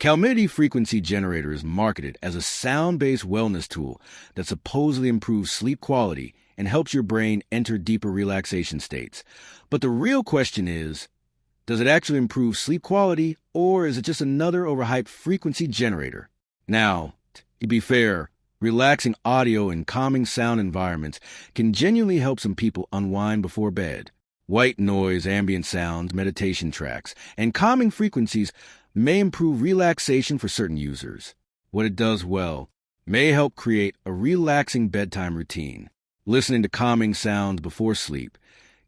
Calminity Frequency Generator is marketed as a sound-based wellness tool that supposedly improves sleep quality and helps your brain enter deeper relaxation states. But the real question is, does it actually improve sleep quality, or is it just another overhyped frequency generator? Now, to be fair, relaxing audio and calming sound environments can genuinely help some people unwind before bed. White noise, ambient sounds, meditation tracks, and calming frequencies may improve relaxation for certain users. What it does well may help create a relaxing bedtime routine. Listening to calming sounds before sleep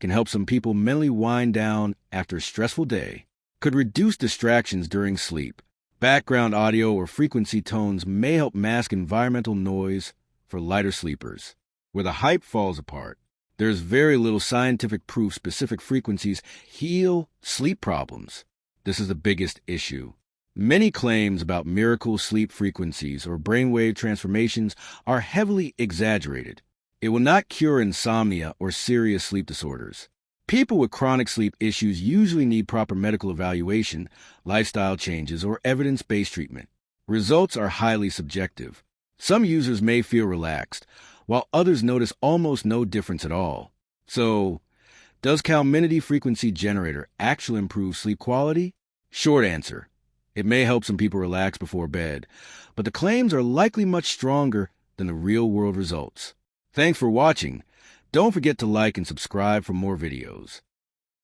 can help some people mentally wind down after a stressful day. Could reduce distractions during sleep. Background audio or frequency tones may help mask environmental noise for lighter sleepers. Where the hype falls apart, there's very little scientific proof specific frequencies heal sleep problems. This is the biggest issue. Many claims about miracle sleep frequencies or brainwave transformations are heavily exaggerated. It will not cure insomnia or serious sleep disorders. People with chronic sleep issues usually need proper medical evaluation, lifestyle changes, or evidence-based treatment. Results are highly subjective. Some users may feel relaxed, while others notice almost no difference at all. So, does Calminity Frequency Generator actually improve sleep quality? Short answer: it may help some people relax before bed, but the claims are likely much stronger than the real-world results. Thanks for watching. Don't forget to like and subscribe for more videos.